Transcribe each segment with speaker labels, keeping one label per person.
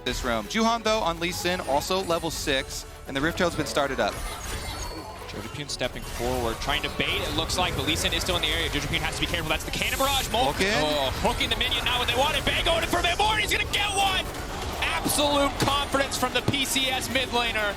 Speaker 1: this room. Juhan, though, on Lee Sin, also level 6, and the Rift Herald's been started up.
Speaker 2: Jojo stepping forward, trying to bait, it looks like, but Lee Sin is still in the area. Jojo has to be careful. That's the Cannon Barrage. Hooking the minion, not what they wanted. Bay going in for him more, and he's going to get one! Absolute confidence from the PCS mid laner.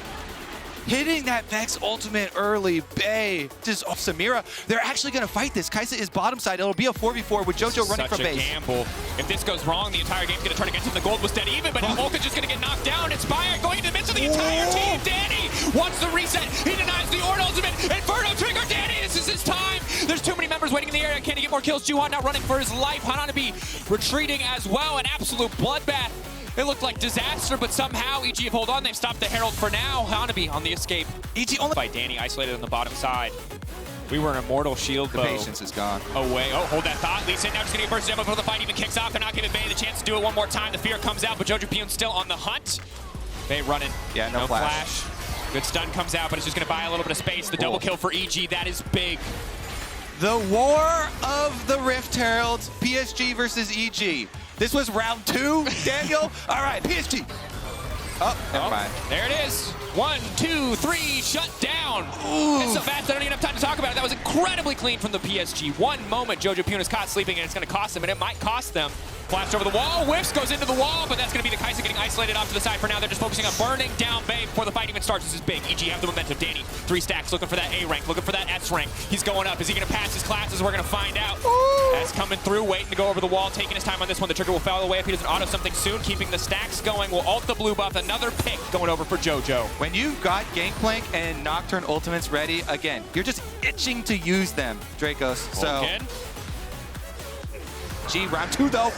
Speaker 1: Hitting that Vex ultimate early, Bay, just off Samira. They're actually going to fight this. Kaisa is bottom side. It'll be a 4v4 with Jojo running from base.
Speaker 2: Such a gamble. If this goes wrong, the entire game's going to try to get to him. The gold was dead even, but now Volkan's just going to get knocked down. Inspired going into the midst of the entire team. Danny wants the reset. He denies the Ord ultimate. Inferno trigger. Danny, this is his time. There's too many members waiting in the area. Can he get more kills? Juhan now running for his life. Hananabe retreating as well. An absolute bloodbath. It looked like disaster, but somehow EG have hold on. They've stopped the Herald for now. Hanabi on the escape. EG only by Danny, isolated on the bottom side. We were an immortal shield bow.
Speaker 1: The patience is gone.
Speaker 2: Away. Oh, hold that thought. Lee Sin now just going to get burst down before the fight even kicks off. They're not giving Bay the chance to do it one more time. The fear comes out, but Jojo still on the hunt. Bay running.
Speaker 1: Yeah, no flash.
Speaker 2: Good stun comes out, but it's just going to buy a little bit of space. The double kill for EG, that is big.
Speaker 1: The war of the Rift Heralds, PSG versus EG. This was round 2, Daniel. All right, PSG. Oh, never mind.
Speaker 2: There it is. 1, 2, 3, shut down.
Speaker 1: Ooh.
Speaker 2: It's so fast I don't even have time to talk about it. That was incredibly clean from the PSG. One moment, Jojo is caught sleeping, and it's going to cost them, and it might cost them. Flashed over the wall, whiffs, goes into the wall, but that's going to be the Kaisa getting isolated off to the side for now. They're just focusing on burning down Bay before the fight even starts. This is big. EG have the momentum. Danny, 3 stacks, looking for that A rank, looking for that S rank. He's going up. Is he going to pass his classes? We're going to find out. As coming through, waiting to go over the wall, taking his time on this one. The trigger will fall away if he doesn't auto something soon. Keeping the stacks going. Will ult the blue buff. Another pick going over for Jojo.
Speaker 1: When you've got Gangplank and Nocturne ultimates ready, again, you're just itching to use them, Dracos. So, round 2 though.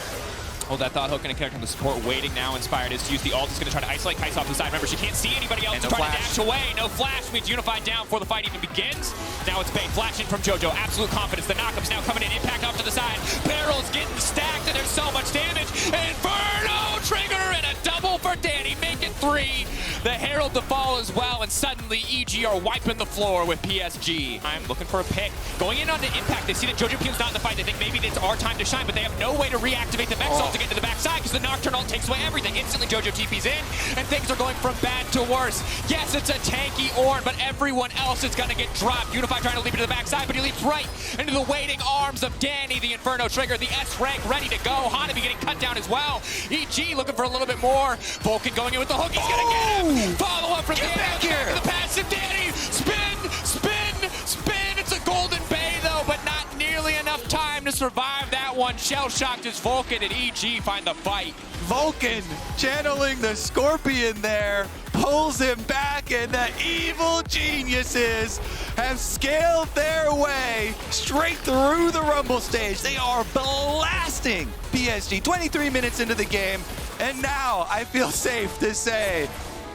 Speaker 2: Hold that thought, hook and a character on the support, waiting now. Inspired is to use the ult. Is going to try to isolate Kaisa off the side. Remember, she can't see anybody else.
Speaker 1: And no
Speaker 2: trying
Speaker 1: flash.
Speaker 2: to dash away. No flash means Unified down before the fight even begins. Now it's Bay flashing from Jojo. Absolute confidence. The knockup's now coming in. Impact off to the side. Barrel's getting stacked, and there's so much damage. Inferno trigger and a double for Danny. Make it 3. The Herald to fall as well, and suddenly EG are wiping the floor with PSG. I'm looking for a pick. Going in on the impact, they see that Jojo not in the fight. They think maybe it's our time to shine, but they have no way to reactivate the Vex ult to get to the backside because the Nocturne ult takes away everything. Instantly, Jojo TP's in, and things are going from bad to worse. Yes, it's a tanky Ornn, but everyone else is going to get dropped. Unify trying to leap it to the backside, but he leaps right into the waiting arms of Danny. The Inferno trigger, the S rank ready to go. Hanabi getting cut down as well. EG looking for a little bit more. Vulcan going in with the hook. He's going to get him. Follow up from Danny.
Speaker 1: Back here.
Speaker 2: The passive Danny. Spin, spin, spin. It's a golden Bay, though, but not nearly enough time to survive that one. Shell-shocked as Vulcan and EG find the fight.
Speaker 1: Vulcan channeling the Scorpion there, pulls him back, and the evil geniuses have scaled their way straight through the Rumble stage. They are blasting PSG 23 minutes into the game, and now I feel safe to say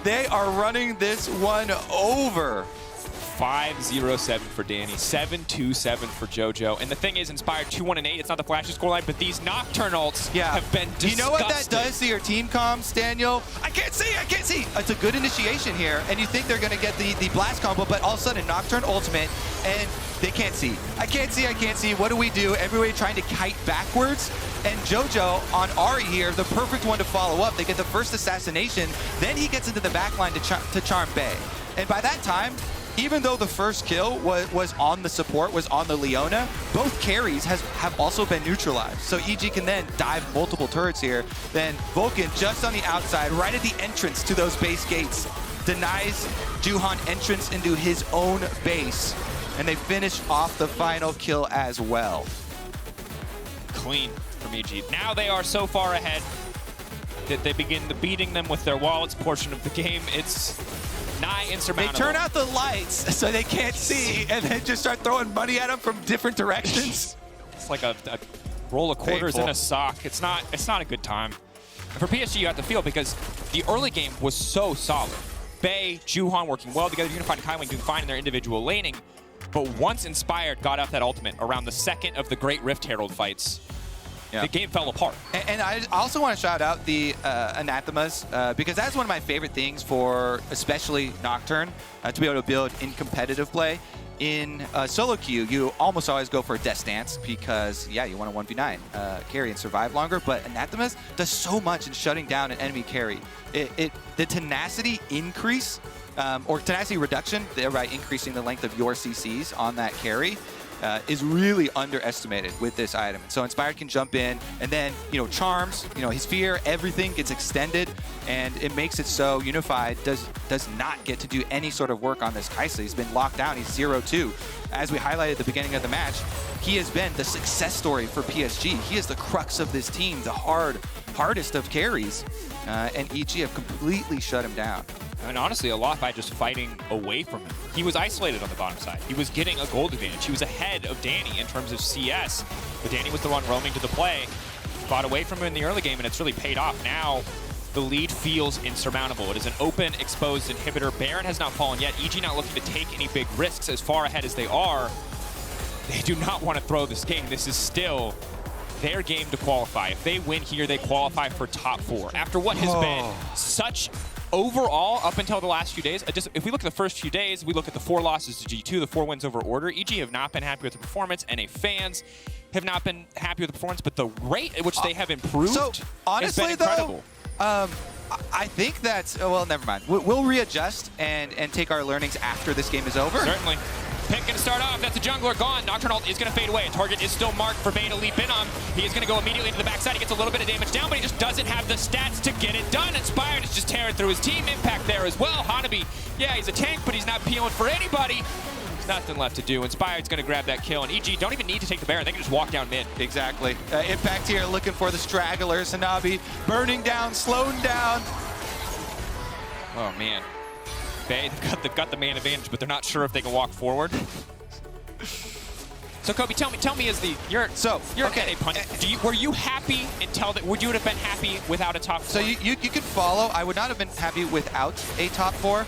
Speaker 1: they are running this one over.
Speaker 2: 5-0-7 for Danny, 7-2-7 for Jojo. And the thing is, Inspired 2-1-8. It's not the flashy scoreline, but these Nocturne ults have been disgusting.
Speaker 1: You know what that does to your team comms, Daniel? I can't see, I can't see. It's a good initiation here, and you think they're going to get the blast combo, but all of a sudden, Nocturne ultimate, and they can't see. I can't see, I can't see. What do? Everybody trying to kite backwards, and Jojo on Ahri here, the perfect one to follow up. They get the first assassination, then he gets into the backline to charm Bay. And by that time, even though the first kill was on the support, was on the Leona, both carries have also been neutralized. So EG can then dive multiple turrets here. Then Vulcan just on the outside, right at the entrance to those base gates, denies Juhan entrance into his own base. And they finish off the final kill as well.
Speaker 2: Clean from EG. Now they are so far ahead that they begin beating them with their wallets portion of the game. It's nigh insurmountable.
Speaker 1: They turn out the lights so they can't see, and then just start throwing money at them from different directions.
Speaker 2: It's like a roll of quarters in a sock. It's not a good time. And for PSG, you have to feel because the early game was so solid. Bay, Juhan working well together, Unified and Kaiwing doing fine in their individual laning. But once Inspired got out that ultimate around the second of the Great Rift Herald fights, the game fell apart.
Speaker 1: And I also want to shout out the Anathemas, because that's one of my favorite things for especially Nocturne, to be able to build in competitive play. in solo queue, you almost always go for a death stance because, yeah, you want to 1v9 carry and survive longer. But Anathema does so much in shutting down an enemy carry. The tenacity increase, or tenacity reduction, thereby increasing the length of your CCs on that carry, is really underestimated with this item. So Inspired can jump in, and then, Charms, his fear, everything gets extended, and it makes it so Unified does not get to do any sort of work on this Kaisa. He's been locked down. He's 0-2. As we highlighted at the beginning of the match, he has been the success story for PSG. He is the crux of this team, the hardest of carries, and EG have completely shut him down.
Speaker 2: And honestly, a lot by just fighting away from him. He was isolated on the bottom side. He was getting a gold advantage. He was ahead of Danny in terms of CS. But Danny was the one roaming to the play. Fought away from him in the early game, and it's really paid off. Now, the lead feels insurmountable. It is an open, exposed inhibitor. Baron has not fallen yet. EG not looking to take any big risks as far ahead as they are. They do not want to throw this game. This is still their game to qualify. If they win here, they qualify for top 4. After what has been such overall, up until the last few days, if we look at the first few days, we look at the 4 losses to G2, the 4 wins over Order. EG have not been happy with the performance, NA fans have not been happy with the performance, but the rate at which they have improved has been incredible.
Speaker 1: I think that's, well, never mind. We'll readjust and take our learnings after this game is over.
Speaker 2: Certainly. Pick going to start off. That's a jungler gone. Nocturnal is going to fade away. Target is still marked for Bay to leap in on. He is going to go immediately to the backside. He gets a little bit of damage down, but he just doesn't have the stats to get it done. Inspired is just tearing through his team. Impact there as well. Hanabi, yeah, he's a tank, but he's not peeling for anybody. There's nothing left to do. Inspired's going to grab that kill, and EG don't even need to take the Baron. They can just walk down mid.
Speaker 1: Exactly. Impact here looking for the stragglers. Hanabi burning down, slowing down.
Speaker 2: Oh, man. They've got the man advantage, but they're not sure if they can walk forward. So Kobe, tell me, you're okay. Were you happy until that? Would you have been happy without a top 4?
Speaker 1: So you could follow. I would not have been happy without a top 4,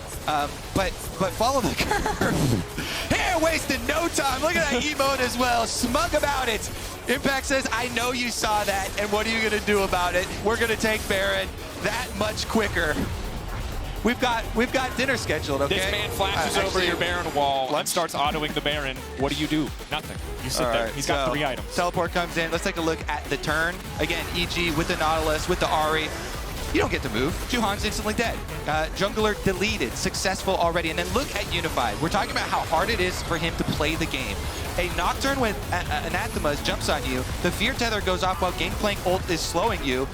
Speaker 1: but follow the curve. Hey, wasted no time. Look at that emote as well. Smug about it. Impact says, I know you saw that, and what are you gonna do about it? We're gonna take Baron that much quicker. We've got dinner scheduled, okay?
Speaker 2: This man flashes over your Baron wall and starts autoing the Baron. What do you do? Nothing. You sit there. He's got 3 items.
Speaker 1: Teleport comes in. Let's take a look at the turn. Again, EG with the Nautilus, with the Ahri. You don't get to move. Juhan's instantly dead. Jungler deleted, successful already. And then look at Unified. We're talking about how hard it is for him to play the game. A Nocturne with Anathemas jumps on you. The Fear Tether goes off while Gangplank ult is slowing you.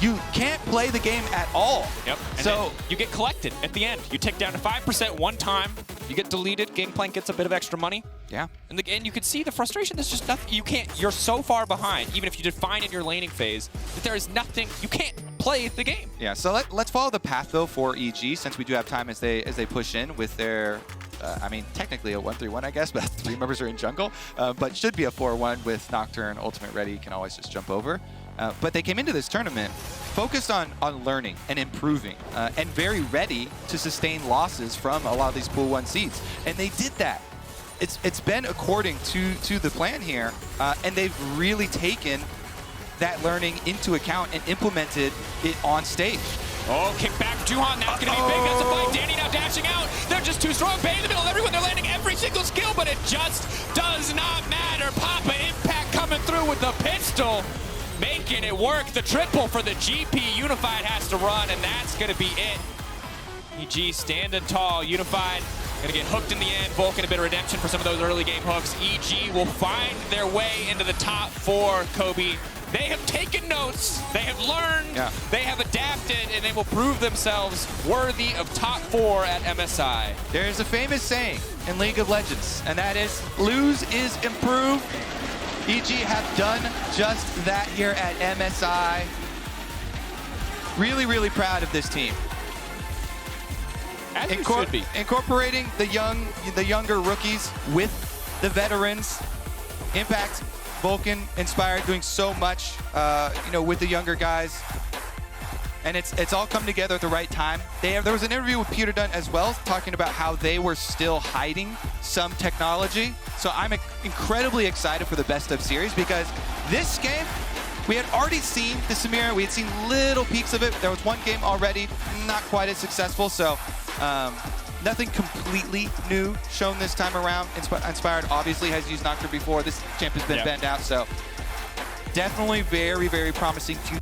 Speaker 1: You can't play the game at all.
Speaker 2: Yep. And so you get collected at the end. You tick down to 5% one time. You get deleted. Gangplank gets a bit of extra money.
Speaker 1: Yeah.
Speaker 2: And you can see the frustration. There's just nothing. You can't. You're so far behind, even if you define in your laning phase, that there is nothing. You can't play the game.
Speaker 1: Yeah. So let's follow the path though for EG, since we do have time as they push in with their. I mean, technically a 1-3-1, I guess, but 3 members are in jungle. But should be a 4-1 with Nocturne ultimate ready. You can always just jump over. But they came into this tournament focused on learning and improving and very ready to sustain losses from a lot of these Pool 1 seeds. And they did that. It's been according to the plan here, and they've really taken that learning into account and implemented it on stage.
Speaker 2: Oh, kick back Juhan, that's going to be big. That's a fight. Danny now dashing out. They're just too strong. Bay in the middle of everyone. They're landing every single skill, but it just does not matter. Papa Impact coming through with the pistol, making it work. The triple for the GP. Unified has to run, and that's going to be it. EG standing tall. Unified going to get hooked in the end. Vulcan a bit of redemption for some of those early game hooks. EG will find their way into the top 4, Kobe. They have taken notes, they have learned, they have adapted, and they will prove themselves worthy of top 4 at MSI.
Speaker 1: There's a famous saying in League of Legends, and that is, lose is improve. EG have done just that here at MSI. Really, really proud of this team.
Speaker 2: As you should be.
Speaker 1: Incorporating the younger rookies with the veterans. Impact, Vulcan, Inspired, doing so much, with the younger guys. And it's all come together at the right time. There was an interview with Peter Dunn as well, talking about how they were still hiding some technology. So I'm incredibly excited for the best of series, because this game, we had already seen the Samira. We had seen little peaks of it. There was one game already, not quite as successful. So Nothing completely new shown this time around. Inspired obviously has used Nocturne before. This champ has been banned out, so definitely very, very promising future.